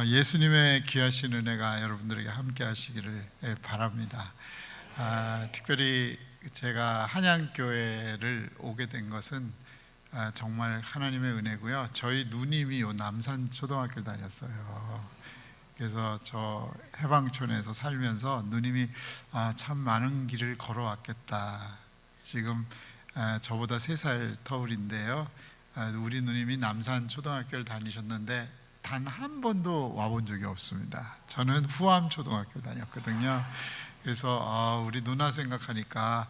예수님의 귀하신 은혜가 여러분들에게 함께 하시기를 바랍니다. 특별히 제가 한양교회를 오게 된 것은 정말 하나님의 은혜고요. 저희 누님이 남산 초등학교를 다녔어요. 그래서 저 해방촌에서 살면서 누님이 참 많은 길을 걸어왔겠다. 지금 저보다 3살 터울인데요. 우리 누님이 남산 초등학교를 다니셨는데 단 한 번도 와본 적이 없습니다. 저는 후암 초등학교 다녔거든요. 그래서 우리 누나 생각하니까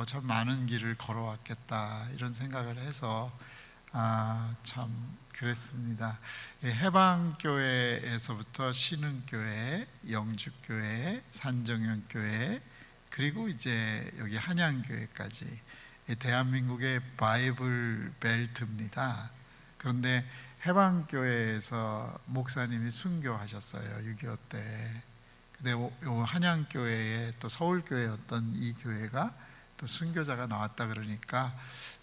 참 많은 길을 걸어왔겠다 이런 생각을 해서 참 그랬습니다. 해방교회에서부터 신흥교회, 영주교회, 산정연교회, 그리고 이제 여기 한양교회까지 대한민국의 바이블 벨트입니다. 그런데 해방교회에서 목사님이 순교하셨어요. 6.25 때. 근데 한양교회에 또 서울교회였던 이 교회가 또 순교자가 나왔다 그러니까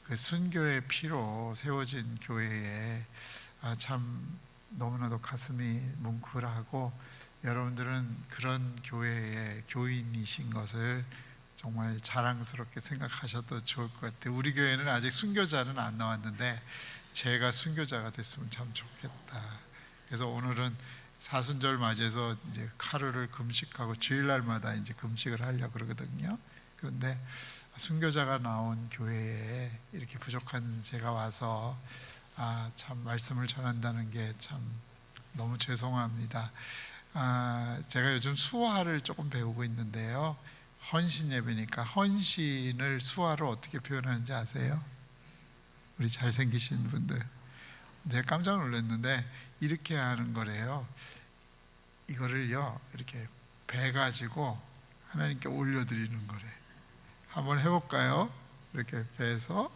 그 순교의 피로 세워진 교회에 참 너무나도 가슴이 뭉클하고, 여러분들은 그런 교회의 교인이신 것을 정말 자랑스럽게 생각하셔도 좋을 것 같아요. 우리 교회는 아직 순교자는 안 나왔는데 제가 순교자가 됐으면 참 좋겠다. 그래서 오늘은 사순절 맞이해서 이제 하루를 금식하고 주일날마다 이제 금식을 하려고 그러거든요. 그런데 순교자가 나온 교회에 이렇게 부족한 제가 와서 참 말씀을 전한다는 게 참 너무 죄송합니다. 제가 요즘 수화를 조금 배우고 있는데요. 헌신 예배니까 헌신을 수화로 어떻게 표현하는지 아세요? 우리 잘생기신 분들, 제가 깜짝 놀랐는데 이렇게 하는 거래요. 이거를요 이렇게 배 가지고 하나님께 올려드리는 거래. 한번 해볼까요? 이렇게 배서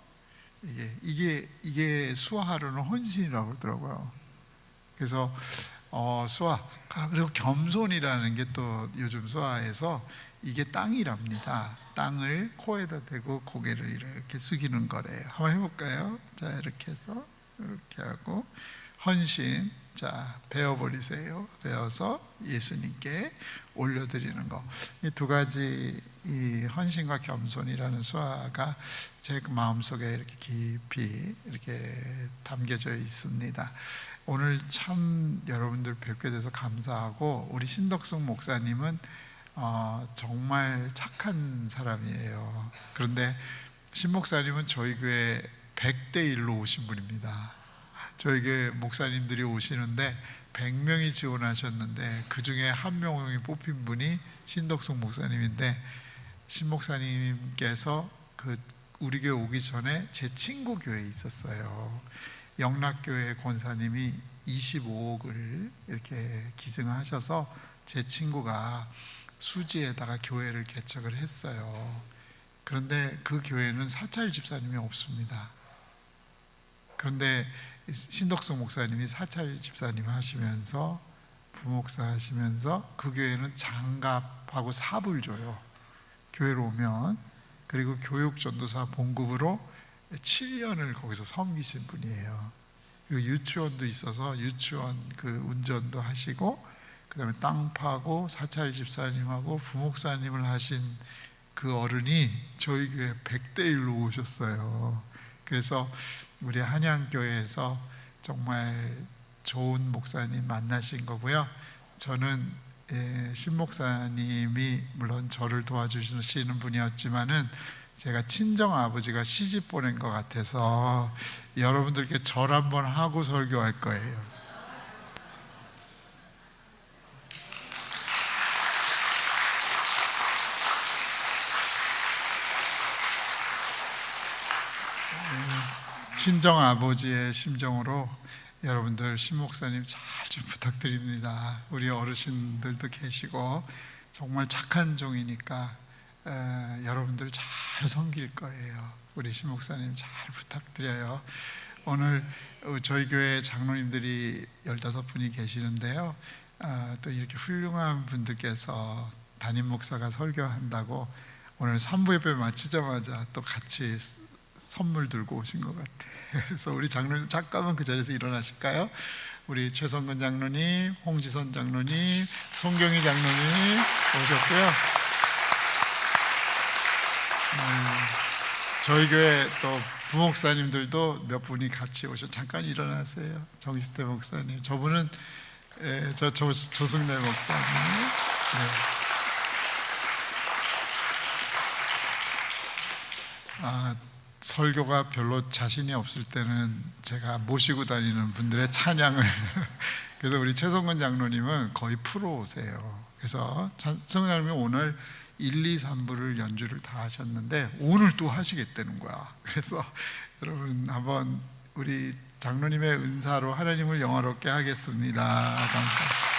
이게 수화하루는 헌신이라고 그러더라고요. 그래서 수화, 그리고 겸손이라는 게 또 요즘 수화에서 이게 땅이랍니다. 땅을 코에다 대고 고개를 이렇게 숙이는 거래요. 한번 해볼까요? 자, 이렇게 해서 이렇게 하고 헌신, 자 베어버리세요. 베어서 예수님께 올려드리는 거. 이 두 가지, 이 헌신과 겸손이라는 수화가 제 마음속에 이렇게 깊이 이렇게 담겨져 있습니다. 오늘 참 여러분들 뵙게 돼서 감사하고, 우리 신덕승 목사님은 정말 착한 사람이에요. 그런데 신 목사님은 저희 교회 100대 1로 오신 분입니다. 저희 교회 목사님들이 오시는데 100명이 지원하셨는데 그 중에 한 명이 뽑힌 분이 신덕승 목사님인데, 신 목사님께서 우리 교회 오기 전에 제 친구 교회에 있었어요. 영락교회 권사님이 25억을 이렇게 기증하셔서 제 친구가 수지에다가 교회를 개척을 했어요. 그런데 그 교회는 사찰 집사님이 없습니다. 그런데 신덕승 목사님이 사찰 집사님 하시면서 부목사 하시면서 그 교회는 장갑하고 삽을 줘요. 교회로 오면. 그리고 교육전도사 봉급으로 7년을 거기서 섬기신 분이에요. 그리고 유치원도 있어서 유치원 그 운전도 하시고, 그 다음에 땅 파고 사찰 집사님하고 부목사님을 하신 그 어른이 저희 교회 100대 1로 오셨어요. 그래서 우리 한양교회에서 정말 좋은 목사님 만나신 거고요. 저는 신 목사님이 물론 저를 도와주시는 분이었지만은 제가 친정 아버지가 시집 보낸 것 같아서 여러분들께 절 한번 하고 설교할 거예요. 친정 아버지의 심정으로 여러분들 신 목사님 잘 좀 부탁드립니다. 우리 어르신들도 계시고 정말 착한 종이니까 여러분들 잘 섬길 거예요. 우리 신 목사님 잘 부탁드려요. 오늘 저희 교회 장로님들이 15분이 계시는데요, 또 이렇게 훌륭한 분들께서 담임 목사가 설교한다고 오늘 3부 예배 마치자마자 또 같이 선물 들고 오신 것 같아요. 그래서 우리 장로님 잠깐만 그 자리에서 일어나실까요? 우리 최성근 장로님, 홍지선 장로님, 송경희 장로님 오셨고요. 저희 교회 또 부목사님들도 몇 분이 같이 오셔. 잠깐 일어나세요. 정시태 목사님, 저분은 조승래 목사님. 네. 설교가 별로 자신이 없을 때는 제가 모시고 다니는 분들의 찬양을 그래서 우리 최성근 장로님은 거의 프로세요. 그래서 최성근 장로님이 오늘 1, 2, 3부를 연주를 다 하셨는데 오늘 또 하시겠다는 거야. 그래서 여러분 한번 우리 장로님의 은사로 하나님을 영화롭게 하겠습니다. 감사합니다.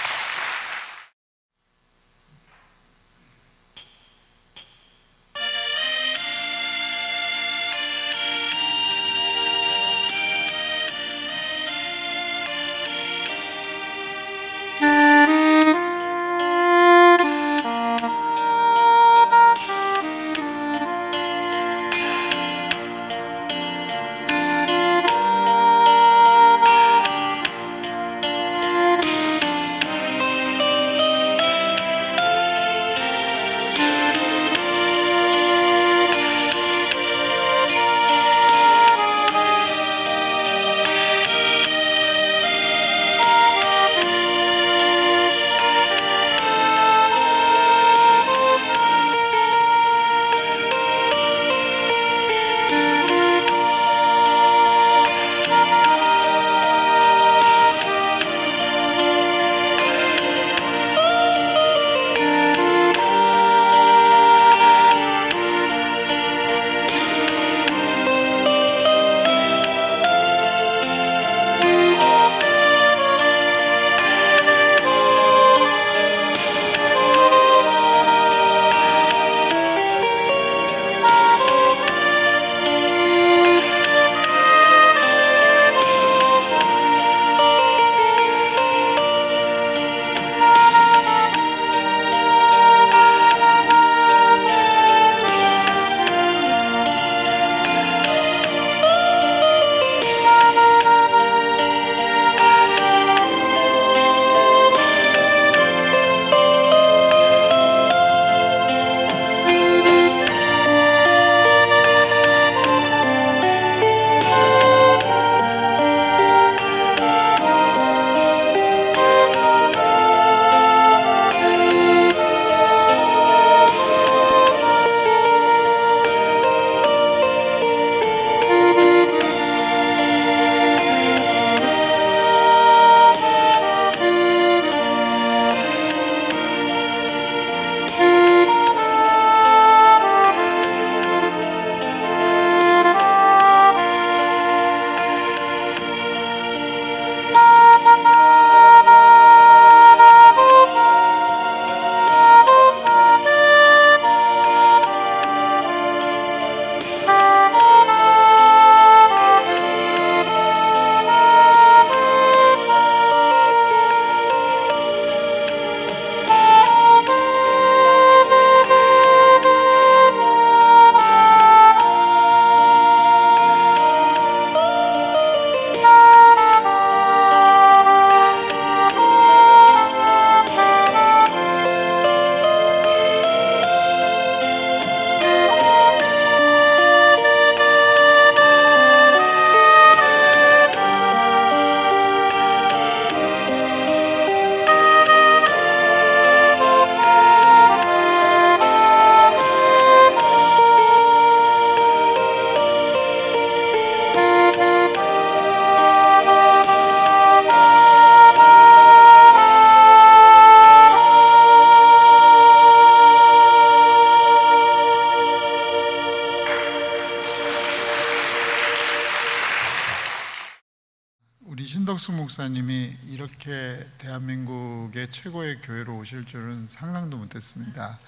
신덕수 목사님이 이렇게 대한민국의 최고의 교회로 오실 줄은 상상도 못했습니다.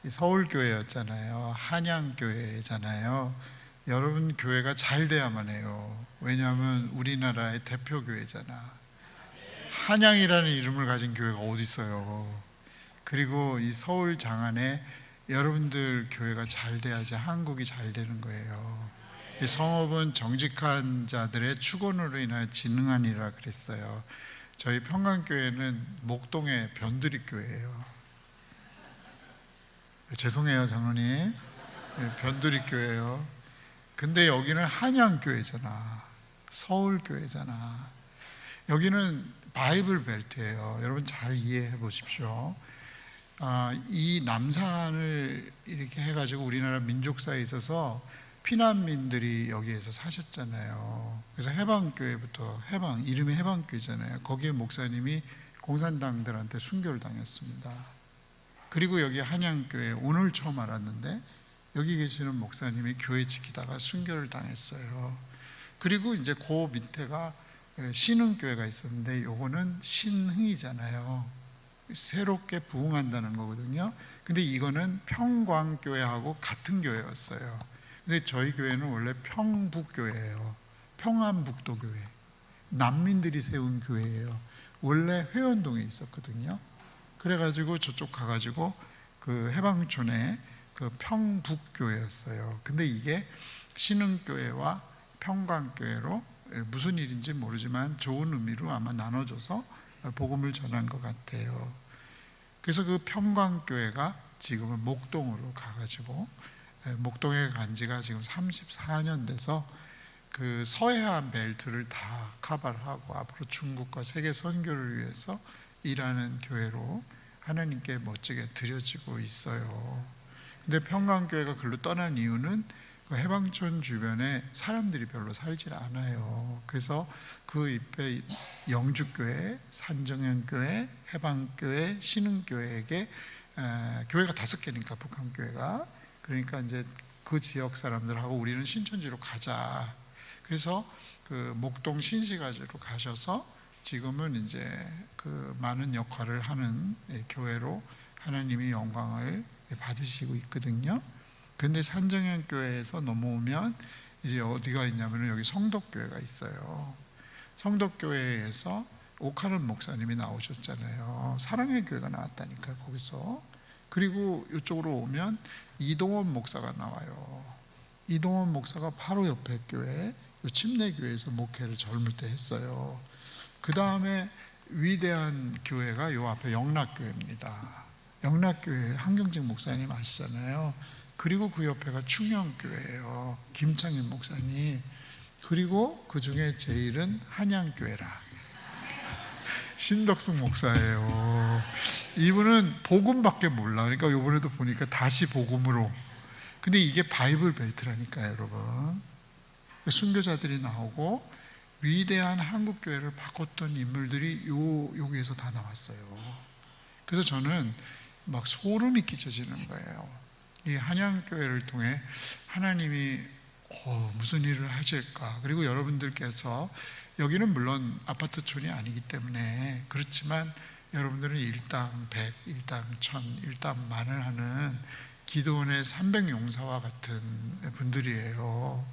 서울교회였잖아요. 한양교회잖아요. 여러분 교회가 잘 돼야만 해요. 왜냐하면 우리나라의 대표교회잖아. 한양이라는 이름을 가진 교회가 어디 있어요. 그리고 이 서울 장안에 여러분들 교회가 잘 돼야지 한국이 잘 되는 거예요. 이 성업은 정직한 자들의 축원으로 인하여 진흥하니라 그랬어요. 저희 평강교회는 목동의 변두리 교회예요. 죄송해요, 장로님. 변두리 교회예요. 근데 여기는 한양교회잖아. 서울교회잖아. 여기는 바이블 벨트예요. 여러분 잘 이해해 보십시오. 이 남산을 이렇게 해가지고 우리나라 민족사에 있어서 피난민들이 여기에서 사셨잖아요. 그래서 해방교회부터 이름이 해방교회잖아요. 거기에 목사님이 공산당들한테 순교를 당했습니다. 그리고 여기 한양교회 오늘 처음 알았는데 여기 계시는 목사님이 교회 지키다가 순교를 당했어요. 그리고 이제 그 밑에가 신흥교회가 있었는데 요거는 신흥이잖아요. 새롭게 부흥한다는 거거든요. 근데 이거는 평광교회하고 같은 교회였어요. 근데 저희 교회는 원래 평북교회예요. 평안북도교회. 난민들이 세운 교회예요. 원래 회원동에 있었거든요. 그래가지고 저쪽 가가지고 그 해방촌에 그 평북교회였어요. 근데 이게 신흥교회와 평강교회로 무슨 일인지 모르지만 좋은 의미로 아마 나눠져서 복음을 전한 것 같아요. 그래서 그 평강교회가 지금은 목동으로 가가지고 목동에 간 지가 지금 34년 돼서 그 서해안 벨트를 다 커버를 하고 앞으로 중국과 세계 선교를 위해서 일하는 교회로 하나님께 멋지게 드려지고 있어요. 근데 평강교회가 글로 떠난 이유는 그 해방촌 주변에 사람들이 별로 살질 않아요. 그래서 그 옆에 영주교회, 산정현교회, 해방교회, 신흥교회에게 교회가 5개니까 북한교회가 그러니까 이제 그 지역 사람들하고 우리는 신천지로 가자. 그래서 그 목동 신시가지로 가셔서 지금은 이제 그 많은 역할을 하는 교회로 하나님이 영광을 받으시고 있거든요. 근데 산정현 교회에서 넘어오면 이제 어디가 있냐면 여기 성덕교회가 있어요. 성덕교회에서 옥하는 목사님이 나오셨잖아요. 사랑의 교회가 나왔다니까요, 거기서. 그리고 이쪽으로 오면 이동원 목사가 나와요. 이동원 목사가 바로 옆에 교회, 침례교회에서 목회를 젊을 때 했어요. 그 다음에 위대한 교회가 요 앞에 영락교회입니다. 영락교회 한경직 목사님 아시잖아요. 그리고 그 옆에가 충영교회예요. 김창인 목사님. 그리고 그 중에 제일은 한양교회라. 신덕승 목사예요. 이분은 복음밖에 몰라. 그러니까 이번에도 보니까 다시 복음으로. 근데 이게 바이블 벨트라니까요, 여러분. 순교자들이 나오고 위대한 한국교회를 바꿨던 인물들이 여기에서 다 나왔어요. 그래서 저는 막 소름이 끼쳐지는 거예요. 이 한양교회를 통해 하나님이 무슨 일을 하실까. 그리고 여러분들께서 여기는 물론 아파트촌이 아니기 때문에 그렇지만 여러분들은 일당 100, 일당 1000, 일당 만을 하는 기도원의 300용사와 같은 분들이에요.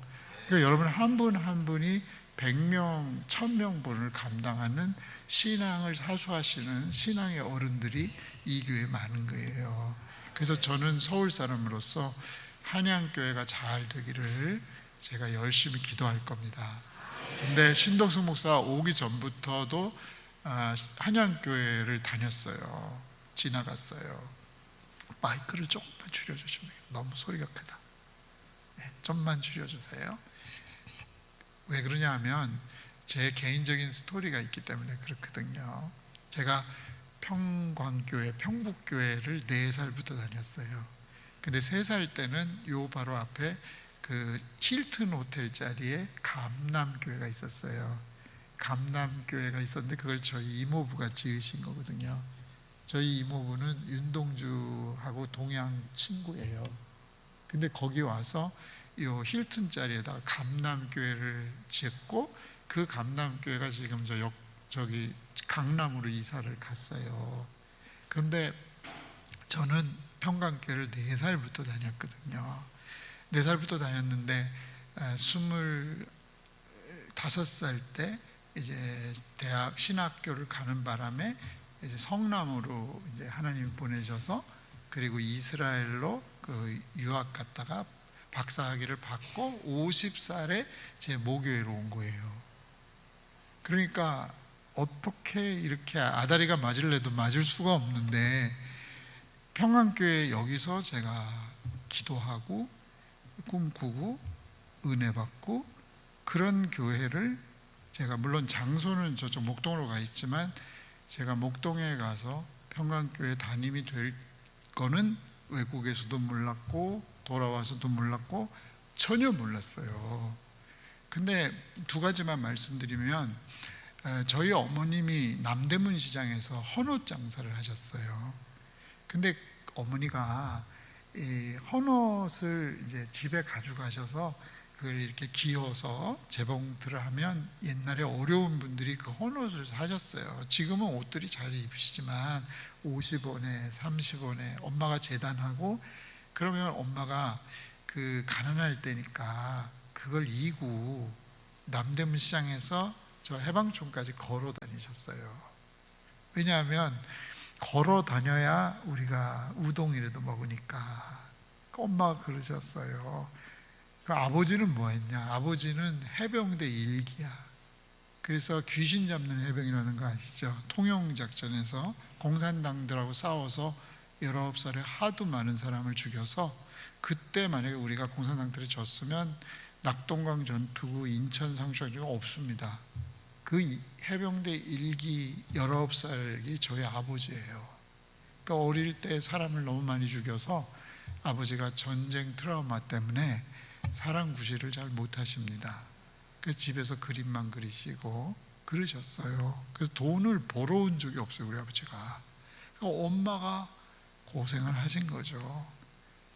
그러니까 여러분 한 분 한 분이 100명, 1000명분을 감당하는 신앙을 사수하시는 신앙의 어른들이 이 교회에 많은 거예요. 그래서 저는 서울 사람으로서 한양교회가 잘 되기를 제가 열심히 기도할 겁니다. 근데 신덕승 목사 오기 전부터도 한양교회를 다녔어요. 지나갔어요. 마이크를 조금만 줄여주시면 너무 소리가 크다. 네, 좀만 줄여주세요. 왜 그러냐 하면 제 개인적인 스토리가 있기 때문에 그렇거든요. 제가 평광교회, 평북교회를 4살부터 다녔어요. 근데 3살 때는 요 바로 앞에 그 힐튼 호텔 자리에 감남교회가 있었어요. 감남교회가 있었는데 그걸 저희 이모부가 지으신 거거든요. 저희 이모부는 윤동주하고 동양 친구예요. 근데 거기 와서 요 힐튼 자리에다가 감남교회를 짓고 그 감남교회가 지금 저기 강남으로 이사를 갔어요. 그런데 저는 평강교회를 4살부터 다녔거든요. 4살부터 다녔는데 25살 때 이제 대학 신학교를 가는 바람에 이제 성남으로 이제 하나님 보내셔서 그리고 이스라엘로 그 유학 갔다가 박사학위를 받고 50살에 제 모교회로 온 거예요. 그러니까 어떻게 이렇게 아다리가 맞을래도 맞을 수가 없는데, 평안교회 여기서 제가 기도하고 꿈꾸고 은혜 받고 그런 교회를, 제가 물론 장소는 저쪽 목동으로 가 있지만 제가 목동에 가서 평강교회 담임이 될 거는 외국에서도 몰랐고 돌아와서도 몰랐고 전혀 몰랐어요. 근데 두 가지만 말씀드리면, 저희 어머님이 남대문 시장에서 헌옷 장사를 하셨어요. 근데 어머니가 이 헌옷을 이제 집에 가져가셔서 그걸 이렇게 기어서 재봉틀을 하면 옛날에 어려운 분들이 그 헌옷을 사셨어요. 지금은 옷들이 잘 입으시지만 50원에 30원에 엄마가 재단하고, 그러면 엄마가 그 가난할 때니까 그걸 이고 남대문 시장에서 저 해방촌까지 걸어 다니셨어요. 왜냐하면 걸어 다녀야 우리가 우동이라도 먹으니까. 엄마가 그러셨어요. 그 아버지는 뭐 했냐? 아버지는 해병대 일기야. 그래서 귀신 잡는 해병이라는 거 아시죠? 통영작전에서 공산당들하고 싸워서 19살에 하도 많은 사람을 죽여서, 그때 만약에 우리가 공산당들이 졌으면 낙동강 전투구 인천 상륙이 없습니다. 그 해병대 일기 19살이 저희 아버지예요. 그러니까 어릴 때 사람을 너무 많이 죽여서 아버지가 전쟁 트라우마 때문에 사람 구실을 잘 못하십니다. 그래서 집에서 그림만 그리시고 그러셨어요. 그래서 돈을 벌어온 적이 없어요, 우리 아버지가. 그러니까 엄마가 고생을 하신 거죠.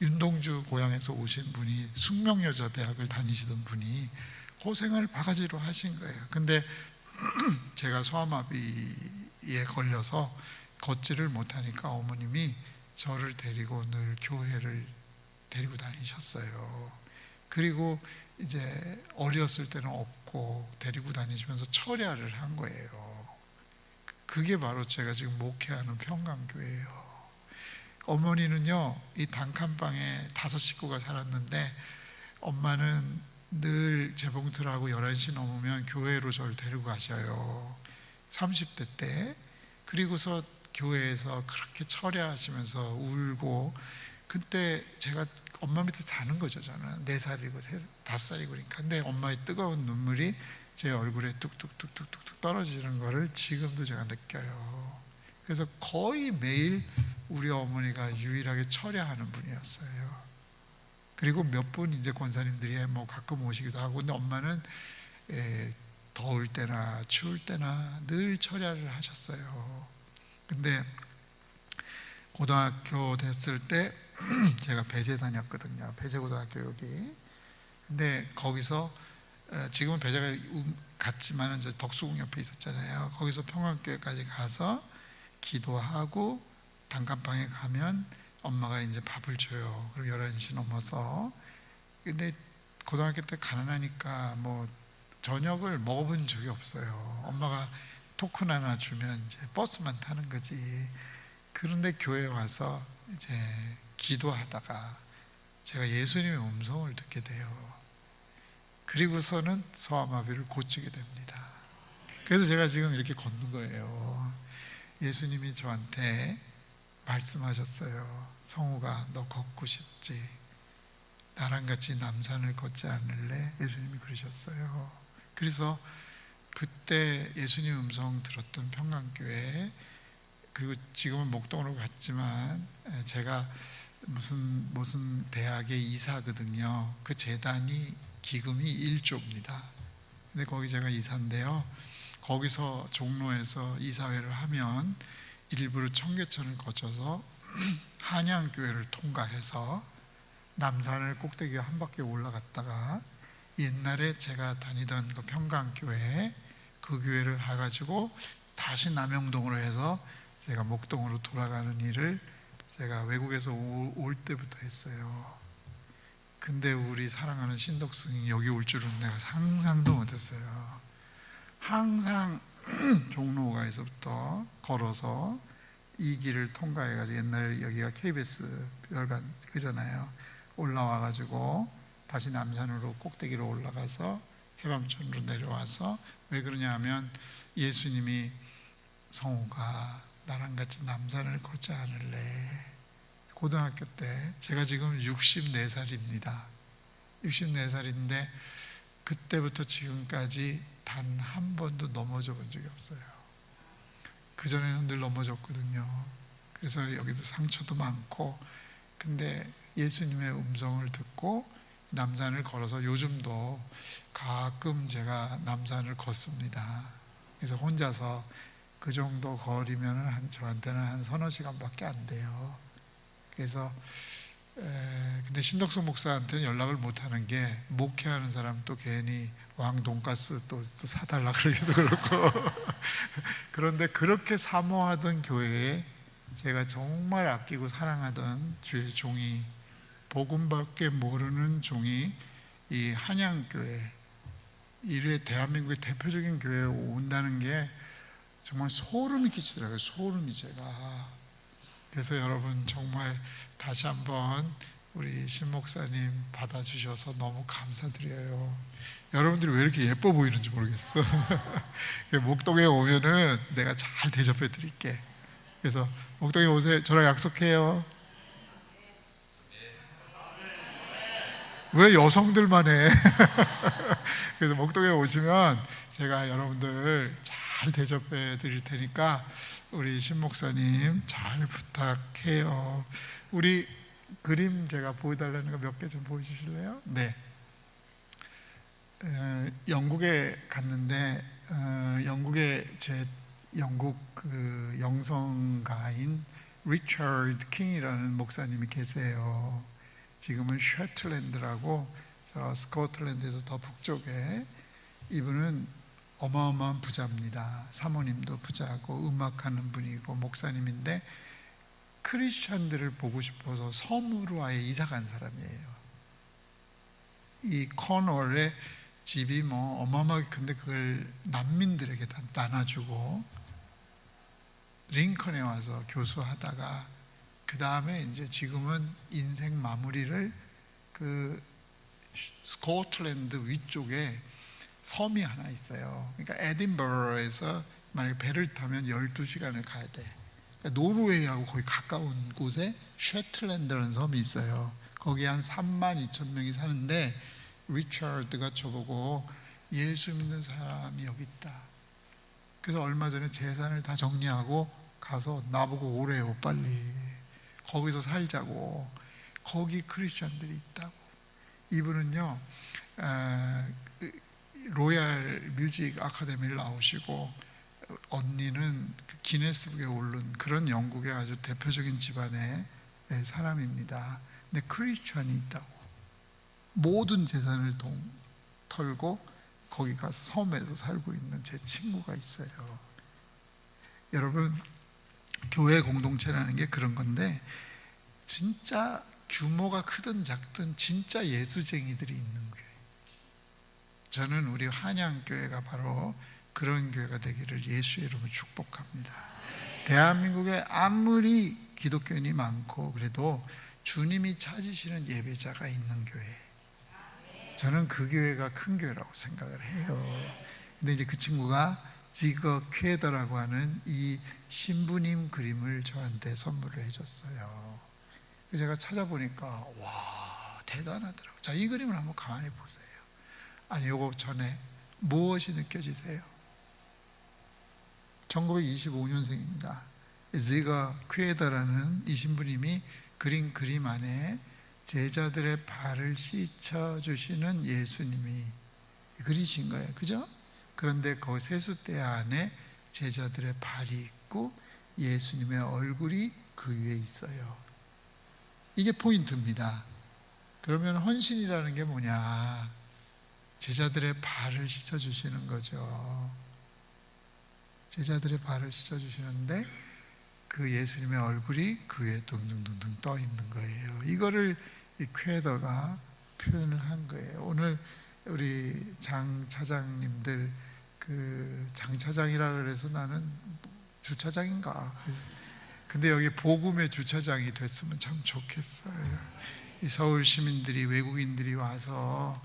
윤동주 고향에서 오신 분이 숙명여자대학을 다니시던 분이 고생을 바가지로 하신 거예요. 근데 제가 소아마비에 걸려서 걷지를 못하니까 어머님이 저를 데리고 늘 교회를 데리고 다니셨어요. 그리고 이제 어렸을 때는 없고 데리고 다니시면서 철야를 한 거예요. 그게 바로 제가 지금 목회하는 평강교회예요. 어머니는요, 이 단칸방에 5 식구가 살았는데 엄마는 늘 재봉틀하고 11시 넘으면 교회로 저를 데리고 가셔요. 30대 때. 그리고서 교회에서 그렇게 철야하시면서 울고, 그때 제가 엄마 밑에 자는 거죠. 저는 4살이고 5살이고 그러니까. 근데 엄마의 뜨거운 눈물이 제 얼굴에 뚝뚝뚝뚝뚝 떨어지는 거를 지금도 제가 느껴요. 그래서 거의 매일 우리 어머니가 유일하게 철야하는 분이었어요. 그리고 몇 분 이제 권사님들이 뭐 가끔 오시기도 하고, 근데 엄마는 더울 때나 추울 때나 늘 철야를 하셨어요. 근데 고등학교 됐을 때 제가 배제 다녔거든요. 배제고등학교 여기. 근데 거기서 지금은 배제가 갔지만은 저 덕수궁 옆에 있었잖아요. 거기서 평안교회까지 가서 기도하고 단칸방에 가면 엄마가 이제 밥을 줘요. 그럼 11시 넘어서. 근데 고등학교 때 가난하니까 뭐 저녁을 먹어본 적이 없어요. 엄마가 토큰 하나 주면 이제 버스만 타는 거지. 그런데 교회에 와서 이제 기도하다가 제가 예수님의 음성을 듣게 돼요. 그리고서는 소아마비를 고치게 됩니다. 그래서 제가 지금 이렇게 걷는 거예요. 예수님이 저한테 말씀하셨어요. 성우가 너 걷고 싶지? 나랑 같이 남산을 걷지 않을래? 예수님이 그러셨어요. 그래서 그때 예수님 음성 들었던 평강교회, 그리고 지금은 목동으로 갔지만 제가 무슨 대학의 이사거든요. 그 재단이 기금이 1조입니다. 근데 거기 제가 이사인데요. 거기서 종로에서 이사회를 하면 일부러 청계천을 거쳐서 한양교회를 통과해서 남산을 꼭대기 한 바퀴 올라갔다가 옛날에 제가 다니던 그 평강교회, 그 교회를 해가지고 다시 남영동으로 해서 제가 목동으로 돌아가는 일을 제가 외국에서 올 때부터 했어요. 근데 우리 사랑하는 신덕승이 여기 올 줄은 내가 상상도 못했어요. 항상 종로가에서부터 걸어서 이 길을 통과해가지고, 옛날 여기가 KBS 별관 그잖아요. 올라와가지고 다시 남산으로 꼭대기로 올라가서 해방촌으로 내려와서, 왜 그러냐 하면 예수님이 성우가 나랑 같이 남산을 걷지 않을래. 고등학교 때, 제가 지금 64살입니다. 64살인데 그때부터 지금까지 단 한 번도 넘어져 본 적이 없어요. 그전에는 늘 넘어졌거든요. 그래서 여기도 상처도 많고, 근데 예수님의 음성을 듣고 남산을 걸어서 요즘도 가끔 제가 남산을 걷습니다. 그래서 혼자서 그 정도 거리면 저한테는 한 서너 시간밖에 안 돼요. 그래서 근데 신덕수 목사한테는 연락을 못 하는 게, 목회하는 사람 또 괜히 왕 돈가스 또 사달라 그러기도 그렇고 그런데 그렇게 사모하던 교회에 제가 정말 아끼고 사랑하던 주의 종이, 복음밖에 모르는 종이 이 한양교회, 이래 대한민국의 대표적인 교회에 온다는 게 정말 소름이 끼치더라고요. 소름이. 제가 그래서 여러분 정말 다시 한번 우리 신 목사님 받아주셔서 너무 감사드려요. 여러분들이 왜 이렇게 예뻐 보이는지 모르겠어. 목동에 오면은 내가 잘 대접해 드릴게. 그래서 목동에 오세요. 저랑 약속해요. 왜 여성들만 해? 그래서 목동에 오시면 제가 여러분들 잘 대접해 드릴 테니까 우리 신 목사님 잘 부탁해요. 우리 그림 제가 보여달라는 거 몇 개 좀 보여주실래요? 네. 영국에 갔는데 영국에 영국 그 영성가인 리처드 킹이라는 목사님이 계세요. 지금은 셰틀랜드라고 저 스코틀랜드에서 더 북쪽에, 이분은 어마어마한 부자입니다. 사모님도 부자고 음악하는 분이고 목사님인데 크리스천들을 보고 싶어서 섬으로 아예 이사 간 사람이에요. 이 커널에 집이 뭐 어마어마하게 큰데 그걸 난민들에게 다 나눠주고, 링컨에 와서 교수하다가 그 다음에 이제 지금은 인생 마무리를 그 스코틀랜드 위쪽에 섬이 하나 있어요. 그러니까 에딘버러에서 만약에 배를 타면 12시간을 가야 돼. 그러니까 노르웨이하고 거의 가까운 곳에 셰틀랜드라는 섬이 있어요. 거기 한 32,000명이 사는데, 리처드가 저보고 예수 믿는 사람이 여기 있다. 그래서 얼마 전에 재산을 다 정리하고 가서 나보고 오래요. 빨리 거기서 살자고. 거기 크리스천들이 있다고. 이분은요 로얄 뮤직 아카데미를 나오시고, 언니는 기네스북에 오른 그런 영국의 아주 대표적인 집안의 사람입니다. 근데 크리스천이 있다고. 모든 재산을 털고 거기 가서 섬에서 살고 있는 제 친구가 있어요. 여러분, 교회 공동체라는 게 그런 건데, 진짜 규모가 크든 작든 진짜 예수쟁이들이 있는 교회. 저는 우리 한양교회가 바로 그런 교회가 되기를 예수의 이름으로 축복합니다. 대한민국에 아무리 기독교인이 많고 그래도 주님이 찾으시는 예배자가 있는 교회, 저는 그 교회가 큰 교회라고 생각을 해요. 근데 이제 그 친구가 지거 퀘더라고 하는 이 신부님 그림을 저한테 선물을 해줬어요. 제가 찾아보니까 와, 대단하더라고요. 자, 이 그림을 한번 가만히 보세요. 아니, 요거 전에 무엇이 느껴지세요? 1925년생입니다. 지거 퀘더라는 이 신부님이 그린 그림 안에 제자들의 발을 씻어주시는 예수님이 그리신 거예요. 그죠? 그런데 그 세숫대 안에 제자들의 발이 있고 예수님의 얼굴이 그 위에 있어요. 이게 포인트입니다. 그러면 헌신이라는 게 뭐냐? 제자들의 발을 씻어주시는 거죠. 제자들의 발을 씻어주시는데 그 예수님의 얼굴이 그 위에 둥둥둥둥 떠 있는 거예요. 이거를 이 퀘더가 표현을 한 거예요. 오늘 우리 장 차장님들, 그 장 차장이라 그래서 나는 주차장인가? 근데 여기 복음의 주차장이 됐으면 참 좋겠어요. 이 서울 시민들이, 외국인들이 와서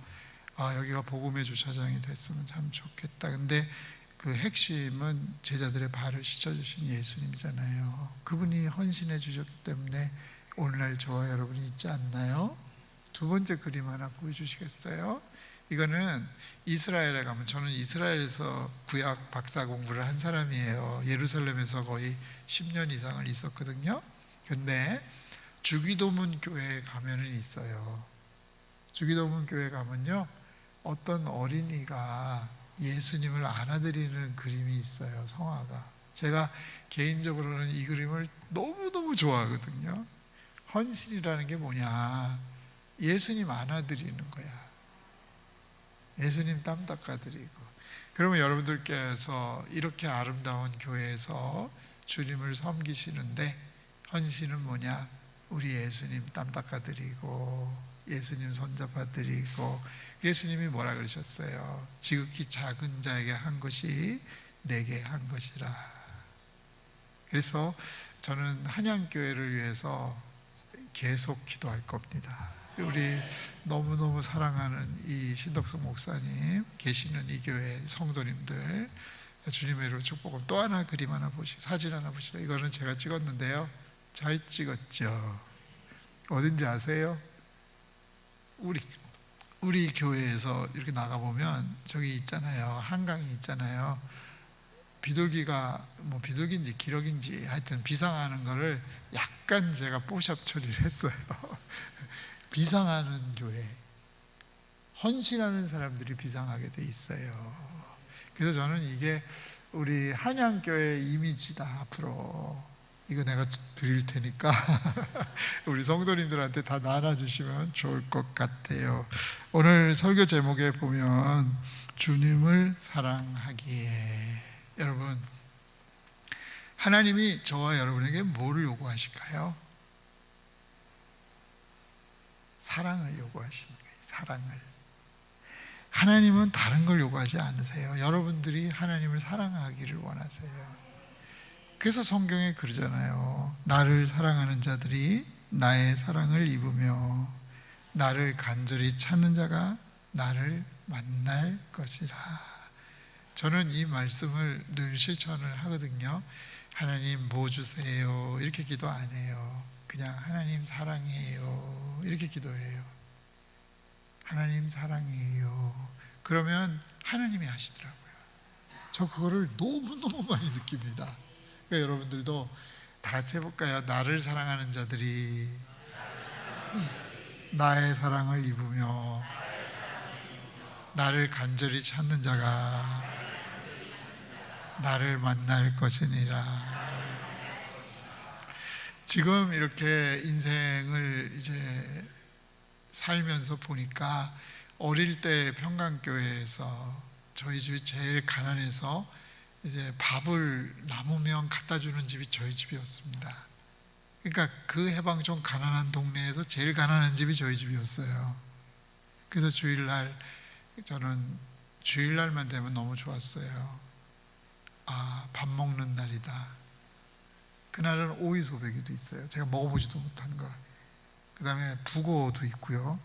여기가 복음의 주차장이 됐으면 참 좋겠다. 근데 그 핵심은 제자들의 발을 씻어주신 예수님이잖아요. 그분이 헌신해 주셨기 때문에 오늘날 저와 여러분이 있지 않나요? 두 번째 그림 하나 보여주시겠어요? 이거는 이스라엘에 가면, 저는 이스라엘에서 구약 박사 공부를 한 사람이에요. 예루살렘에서 거의 10년 이상을 있었거든요. 근데 주기도문 교회에 가면은 있어요. 주기도문 교회 가면요, 어떤 어린이가 예수님을 안아드리는 그림이 있어요. 성화가. 제가 개인적으로는 이 그림을 너무너무 좋아하거든요. 헌신이라는 게 뭐냐, 예수님 안아드리는 거야. 예수님 땀 닦아드리고. 그러면 여러분들께서 이렇게 아름다운 교회에서 주님을 섬기시는데 헌신은 뭐냐, 우리 예수님 땀 닦아드리고 예수님 손잡아드리고. 예수님이 뭐라 그러셨어요? 지극히 작은 자에게 한 것이 내게 한 것이라. 그래서 저는 한양교회를 위해서 계속 기도할 겁니다. 우리 너무너무 사랑하는 이 신덕성 목사님 계시는 이 교회 성도님들, 주님의 이름으로 축복을. 또 하나 그림 하나 보시고 사진 하나 보시죠. 이거는 제가 찍었는데요, 잘 찍었죠? 어딘지 아세요? 우리 교회에서 이렇게 나가보면 저기 있잖아요, 한강이 있잖아요. 비둘기가 비둘기인지 기러기인지 하여튼 비상하는 거를 약간 제가 뽀샵 처리를 했어요. 비상하는 교회, 헌신하는 사람들이 비상하게 돼 있어요. 그래서 저는 이게 우리 한양교회 이미지다. 앞으로 이거 내가 드릴 테니까 우리 성도님들한테 다 나눠주시면 좋을 것 같아요. 오늘 설교 제목에 보면 주님을 사랑하기에. 여러분, 하나님이 저와 여러분에게 뭐를 요구하실까요? 사랑을 요구하시는 거예요. 사랑을. 하나님은 다른 걸 요구하지 않으세요. 여러분들이 하나님을 사랑하기를 원하세요. 그래서 성경에 그러잖아요. 나를 사랑하는 자들이 나의 사랑을 입으며 나를 간절히 찾는 자가 나를 만날 것이라. 저는 이 말씀을 늘 실천을 하거든요. 하나님 뭐 주세요 이렇게 기도 안 해요. 그냥 하나님 사랑해요 이렇게 기도해요. 하나님 사랑해요. 그러면 하나님이 하시더라고요. 저 그거를 너무너무 많이 느낍니다. 그러니까 여러분들도 다 같이 해볼까요? 나를 사랑하는 자들이 나의 사랑을 입으며 나를 간절히 찾는 자가 나를 만날 것이니라. 지금 이렇게 인생을 이제 살면서 보니까, 어릴 때 평강교회에서 저희 집이 제일 가난해서 이제 밥을 남으면 갖다 주는 집이 저희 집이었습니다. 그러니까 그 해방 좀 가난한 동네에서 제일 가난한 집이 저희 집이었어요. 그래서 주일날, 저는 주일날만 되면 너무 좋았어요. 밥 먹는 날이다. 그날은 오이소배기도 있어요. 제가 먹어보지도 못한 거. 그 다음에 북어도 있고요.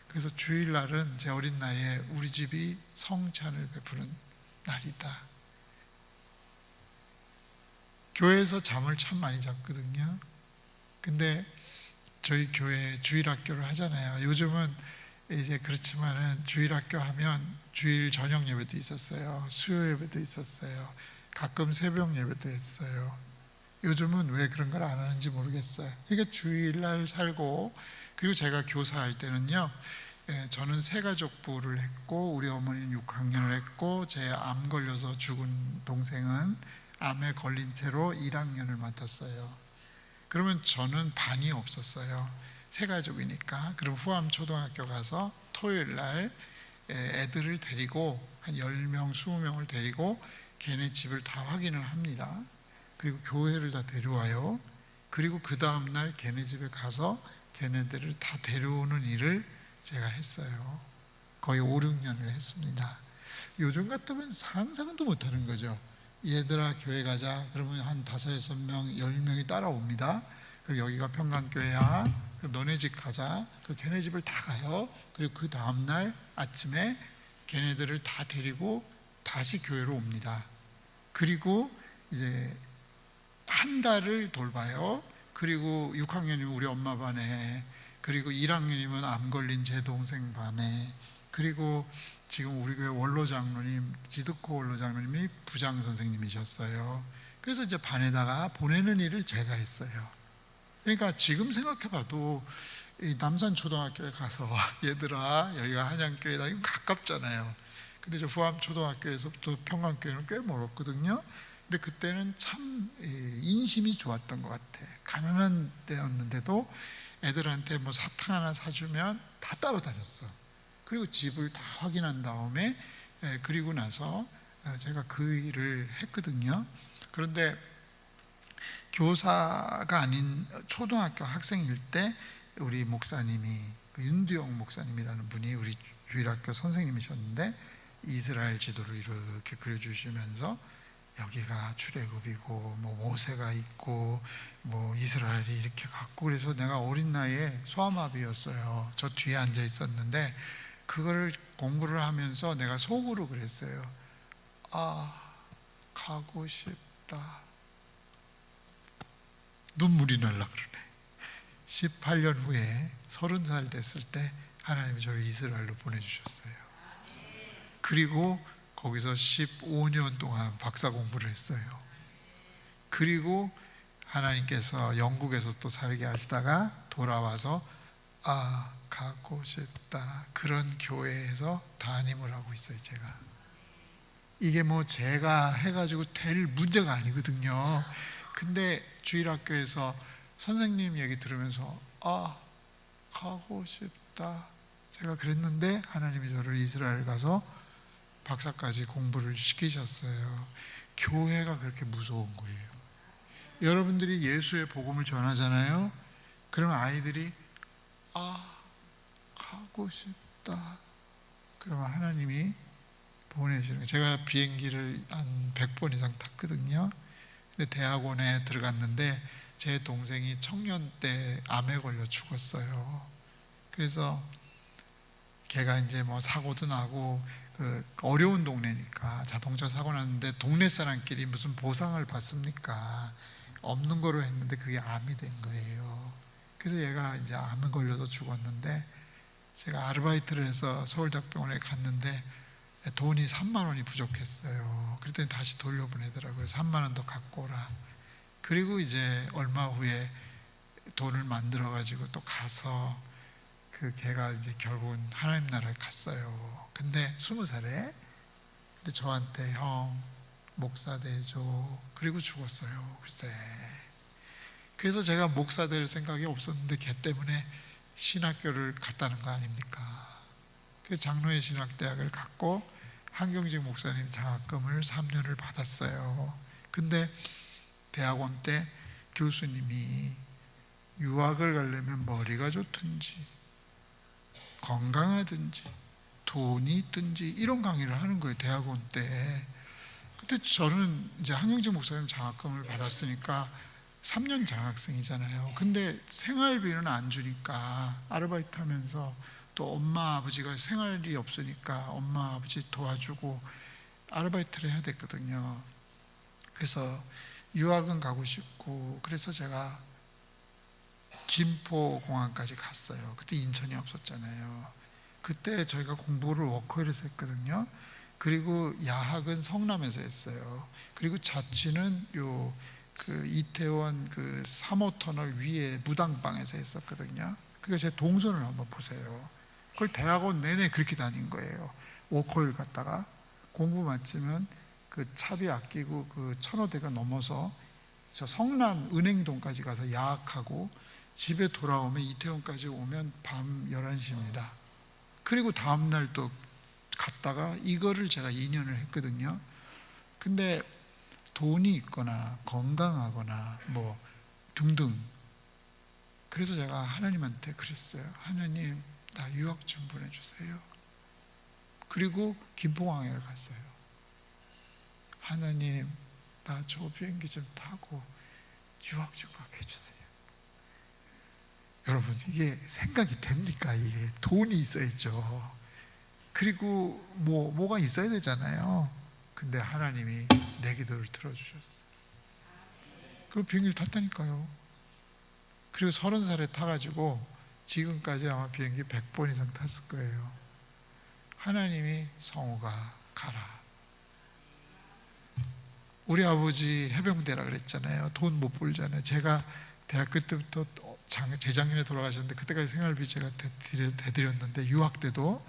그래서 주일날은 제 어린 나이에 우리 집이 성찬을 베푸는 날이다. 교회에서 잠을 참 많이 잤거든요. 근데 저희 교회 주일학교를 하잖아요. 요즘은 이제 그렇지만은 주일학교 하면 주일 저녁 예배도 있었어요. 수요 예배도 있었어요. 가끔 새벽 예배도 했어요. 요즘은 왜 그런 걸 안 하는지 모르겠어요. 그러니까 주일날 살고, 그리고 제가 교사할 때는요, 저는 새가족부를 했고 우리 어머니는 6학년을 했고 제 암 걸려서 죽은 동생은 암에 걸린 채로 1학년을 맡았어요. 그러면 저는 반이 없었어요. 새가족이니까. 그럼 후암 초등학교 가서 토요일날 애들을 데리고 한 10명, 20명을 데리고 걔네 집을 다 확인을 합니다. 그리고 교회를 다 데려와요. 그리고 그 다음날 걔네 집에 가서 걔네들을 다 데려오는 일을 제가 했어요. 거의 5, 6년을 했습니다. 요즘 같으면 상상도 못하는 거죠. 얘들아 교회 가자 그러면 한 5, 6명, 10명이 따라옵니다. 그리고 여기가 평강교회야. 그럼 너네 집 가자. 그리고 걔네 집을 다 가요. 그리고 그 다음날 아침에 걔네들을 다 데리고 다시 교회로 옵니다. 그리고 이제 한 달을 돌봐요. 그리고 6학년이면 우리 엄마 반에, 그리고 1학년이면 암 걸린 제 동생 반에, 그리고 지금 우리 교회 원로 장로님, 지드코 원로 장로님이 부장 선생님이셨어요. 그래서 이제 반에다가 보내는 일을 제가 했어요. 그러니까 지금 생각해봐도 이 남산 초등학교에 가서 얘들아 여기가 한양교회다, 이거 가깝잖아요. 근데 저 후암 초등학교에서부터 평강교회는 꽤 멀었거든요. 근데 그때는 참 인심이 좋았던 것 같아. 가난한 때였는데도 애들한테 뭐 사탕 하나 사주면 다 따라다녔어. 그리고 집을 다 확인한 다음에, 그리고 나서 제가 그 일을 했거든요. 그런데 교사가 아닌 초등학교 학생일 때 우리 목사님이, 윤두영 목사님이라는 분이 우리 주일학교 선생님이셨는데, 이스라엘 지도를 이렇게 그려주시면서 여기가 출애굽이고 뭐 모세가 있고 뭐 이스라엘이 이렇게 갔고, 그래서 내가 어린 나이에 소아마비였어요. 저 뒤에 앉아 있었는데 그거를 공부를 하면서 내가 속으로 그랬어요. 아, 가고 싶다. 눈물이 날라 그러네. 18년 후에 30살 됐을 때 하나님이 저를 이스라엘로 보내주셨어요. 그리고 거기서 15년 동안 박사 공부를 했어요. 그리고 하나님께서 영국에서 또 살게 하시다가 돌아와서 아, 가고 싶다, 그런 교회에서 담임을 하고 있어요. 제가 이게 뭐 제가 해가지고 될 문제가 아니거든요. 근데 주일학교에서 선생님 얘기 들으면서 아, 가고 싶다, 제가 그랬는데 하나님이 저를 이스라엘 가서 박사까지 공부를 시키셨어요. 교회가 그렇게 무서운 거예요. 여러분들이 예수의 복음을 전하잖아요. 그럼 아이들이 아, 가고 싶다, 그러면 하나님이 보내시는 거예요. 제가 비행기를 한 100번 이상 탔거든요. 근데 대학원에 들어갔는데 제 동생이 청년 때 암에 걸려 죽었어요. 그래서 걔가 이제 뭐 사고도 나고, 그 어려운 동네니까 자동차 사고 났는데 동네 사람끼리 무슨 보상을 받습니까? 없는 거로 했는데 그게 암이 된 거예요. 그래서 얘가 이제 암에 걸려서 죽었는데, 제가 아르바이트를 해서 서울대병원에 갔는데 돈이 3만 원이 부족했어요. 그랬더니 다시 돌려보내더라고요. 3만 원 더 갖고 오라. 그리고 이제 얼마 후에 돈을 만들어 가지고 또 가서 그 걔가 이제 결국은 하나님 나라를 갔어요. 근데 20살에, 근데 저한테 형 목사 되줘, 그리고 죽었어요. 글쎄. 그래서 제가 목사 될 생각이 없었는데 걔 때문에 신학교를 갔다는 거 아닙니까? 그래서 장로의 신학대학을 갔고 한경직 목사님 장학금을 3년을 받았어요. 근데 대학원 때 교수님이 유학을 가려면 머리가 좋든지 건강하든지 돈이 있든지 이런 강의를 하는 거예요, 대학원 때. 그때 저는 이제 한경직 목사님 장학금을 받았으니까 3년 장학생이잖아요. 근데 생활비는 안 주니까 아르바이트 하면서, 또 엄마 아버지가 생활이 없으니까 엄마 아버지 도와주고 아르바이트를 해야 됐거든요. 그래서 유학은 가고 싶고, 그래서 제가 김포공항까지 갔어요. 그때 인천이 없었잖아요. 그때 저희가 공부를 워커힐에서 했거든요. 그리고 야학은 성남에서 했어요. 그리고 자취는 그 이태원 그 3호 터널 위에 무당방에서 했었거든요. 그러니까 제 동선을 한번 보세요. 그걸 대학원 내내 그렇게 다닌 거예요. 워커힐 갔다가 공부 마치면 그 차비 아끼고 그 천호대가 넘어서 저 성남 은행동까지 가서 야학하고, 집에 돌아오면 이태원까지 오면 밤 11시입니다. 그리고 다음날 또 갔다가 이거를 제가 2년을 했거든요. 근데 돈이 있거나 건강하거나 뭐 등등, 그래서 제가 하나님한테 그랬어요. 하나님, 나 유학 좀 보내주세요. 그리고 김포공항에 갔어요. 하나님, 나 저 비행기 좀 타고 유학 좀 가게 해주세요. 여러분, 이게 생각이 됩니까? 이게 돈이 있어야죠. 그리고 뭐가 있어야 되잖아요. 근데 하나님이 내 기도를 들어주셨어요. 그 비행기를 탔다니까요. 그리고 30살에 타가지고 지금까지 아마 비행기 100번 이상 탔을 거예요. 하나님이 성우가 가라. 우리 아버지 해병대라 그랬잖아요. 돈 못 벌잖아요. 제가 대학교 때부터 재작년에 돌아가셨는데 그때까지 생활비 제가 대드렸는데, 유학 때도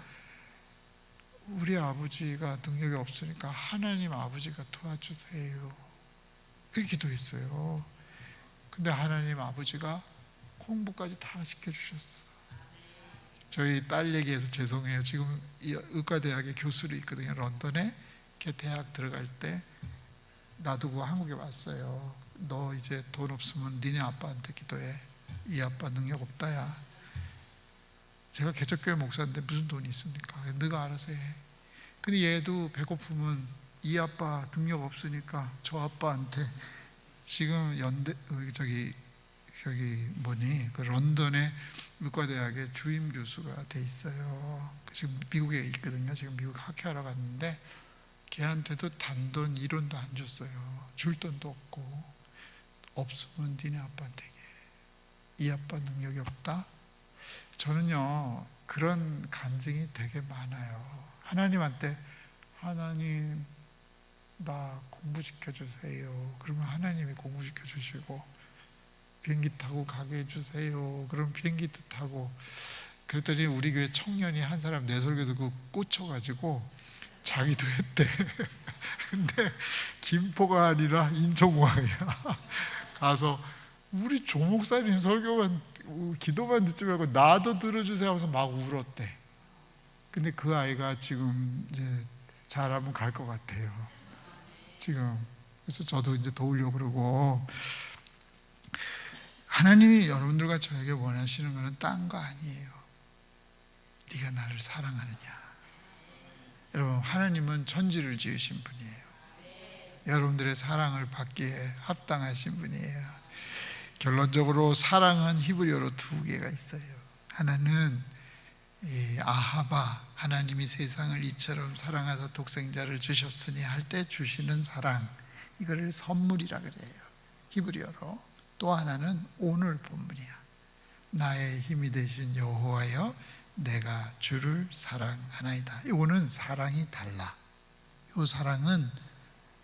우리 아버지가 능력이 없으니까 하나님 아버지가 도와주세요, 그렇게 기도했어요. 근데 하나님 아버지가 공부까지 다 시켜주셨어. 저희 딸 얘기해서 죄송해요. 지금 의과대학에 교수로 있거든요, 런던에. 걔 대학 들어갈 때 놔두고 한국에 왔어요. 너 이제 돈 없으면 니네 아빠한테 기도해. 이 아빠 능력 없다야. 제가 개척교회 목사인데 무슨 돈이 있습니까? 너가 알아서 해. 근데 얘도 배고프면 이 아빠 능력 없으니까 저 아빠한테. 지금 그 런던의 의과대학의 주임 교수가 돼 있어요. 지금 미국에 있거든요. 지금 미국 학회하러 갔는데 걔한테도 단돈 1원도 안 줬어요. 줄 돈도 없고. 없으면 니네 아빠한테 얘기해. 이 아빠 능력이 없다? 저는요, 그런 간증이 되게 많아요. 하나님한테, 하나님 나 공부시켜 주세요. 그러면 하나님이 공부시켜 주시고, 비행기 타고 가게 해주세요. 그럼 비행기도 타고. 그랬더니 우리 교회 청년이 한 사람 내 설교 듣고 꽂혀가지고 자기도 했대. 근데 김포가 아니라 인천공항이야. 가서 우리 조 목사님 설교만, 기도만 듣지 말고 나도 들어주세요 하면서 막 울었대. 근데 그 아이가 지금 이제 잘하면 갈 것 같아요, 지금. 그래서 저도 이제 도우려고 그러고. 하나님이 여러분들과 저에게 원하시는 것은 딴 거 아니에요. 네가 나를 사랑하느냐. 여러분, 하나님은 천지를 지으신 분이에요. 여러분들의 사랑을 받기에 합당하신 분이에요. 결론적으로 사랑은 히브리어로 2개가 있어요. 하나는 아하바, 하나님이 세상을 이처럼 사랑하사 독생자를 주셨으니 할 때 주시는 사랑, 이거를 선물이라 그래요, 히브리어로. 또 하나는 오늘 본문이야. 나의 힘이 되신 여호와여, 내가 주를 사랑하나이다. 이거는 사랑이 달라. 이 사랑은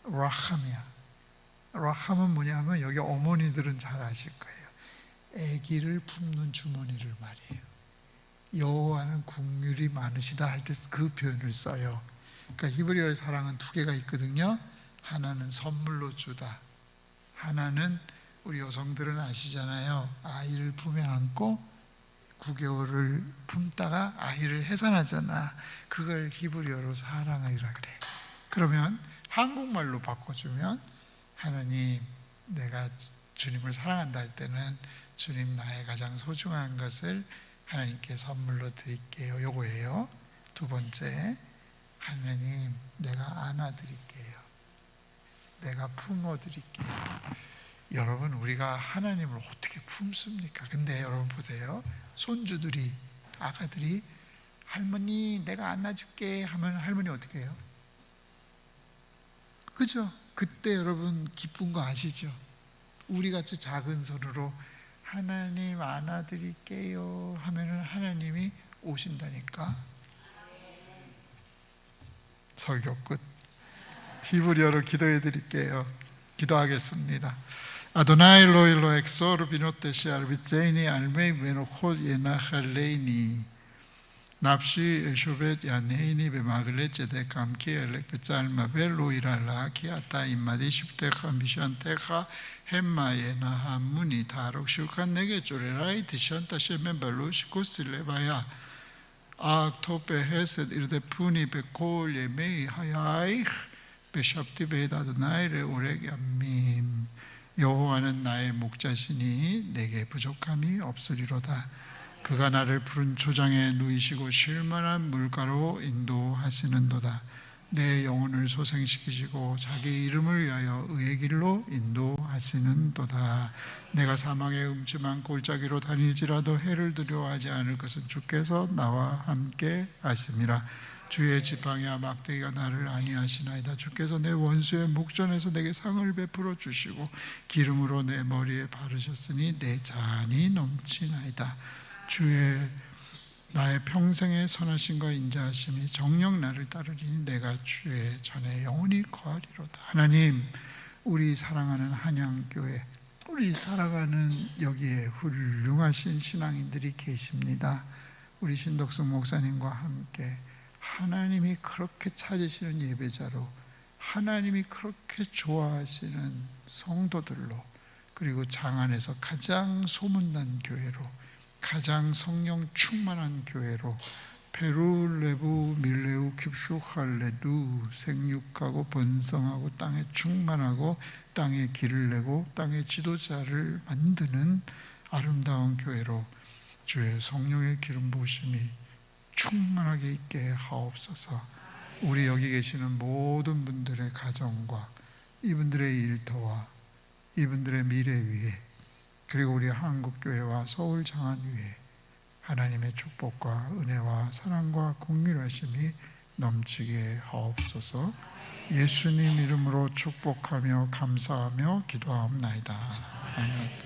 라함이야. 라함은 뭐냐면, 여기 어머니들은 잘 아실 거예요. 아기를 품는 주머니를 말이에요. 여호와는 국률이 많으시다 할 때 그 표현을 써요. 그러니까 히브리어의 사랑은 2개가 있거든요. 하나는 선물로 주다. 하나는, 우리 여성들은 아시잖아요. 아이를 품에 안고 9개월을 품다가 아이를 해산하잖아. 그걸 히브리어로 사랑이라 그래요. 그러면 한국말로 바꿔주면, 하나님 내가 주님을 사랑한다 할 때는 주님 나의 가장 소중한 것을 하나님께 선물로 드릴게요, 요거예요. 2번째, 하나님 내가 안아드릴게요. 내가 품어드릴게요. 여러분, 우리가 하나님을 어떻게 품습니까? 근데 여러분 보세요. 손주들이, 아가들이 할머니 내가 안아줄게 하면 할머니 어떻게 해요? 그죠? 그때 여러분 기쁜 거 아시죠? 우리같이 작은 손으로 하나님 안아드릴게요 하면은 하나님이 오신다니까. 설교 끝. 히브리어로 기도해 드릴게요. 기도하겠습니다. 아도나이 로일로 엑소르 비노테시 알비제이니 알메이 베노코 예나할레이니 납시 에쇼벳 야네이니 베마글레 제데 감키 엘렉 베짤마벨 로이랄라 키아타 임마디 십테카 미샨테카 햄마예나 한무니 다록슈칸 내게 쪼레라이 디샨타 셰멘발로 시코실레바야 아토페 헤셋 이르데 푸니 베콜 예메이 하야이 베샵티 베다도나이레 오레게 아민. 여호와는 나의 목자시니 내게 부족함이 없으리로다. 그가 나를 푸른 초장에 누이시고 쉴만한 물가로 인도하시는도다. 내 영혼을 소생시키시고 자기 이름을 위하여 의의 길로 인도하시는도다. 내가 사망의 음침한 골짜기로 다닐지라도 해를 두려워하지 않을 것은 주께서 나와 함께 하심이라. 주의 지팡이와 막대기가 나를 안위하시나이다. 주께서 내 원수의 목전에서 내게 상을 베풀어 주시고 기름으로 내 머리에 바르셨으니 내 잔이 넘치나이다. 주의 나의 평생의 선하심과 인자하심이 정녕 나를 따르리니 내가 주의 전에 영원히 거하리로다. 하나님, 우리 사랑하는 한양교회, 우리 사랑하는 여기에 훌륭하신 신앙인들이 계십니다. 우리 신덕승 목사님과 함께 하나님이 그렇게 찾으시는 예배자로, 하나님이 그렇게 좋아하시는 성도들로, 그리고 장안에서 가장 소문난 교회로, 가장 성령 충만한 교회로, 페루, 레부, 밀레우, 킵슈, 할레두, 생육하고 번성하고 땅에 충만하고 땅에 길을 내고 땅의 지도자를 만드는 아름다운 교회로 주의 성령의 기름 부으심이 충만하게 있게 하옵소서. 우리 여기 계시는 모든 분들의 가정과 이분들의 일터와 이분들의 미래 위에, 그리고 우리 한국교회와 서울장안 위에 하나님의 축복과 은혜와 사랑과 공률하심이 넘치게 하옵소서. 예수님 이름으로 축복하며 감사하며 기도하옵나이다. 아멘.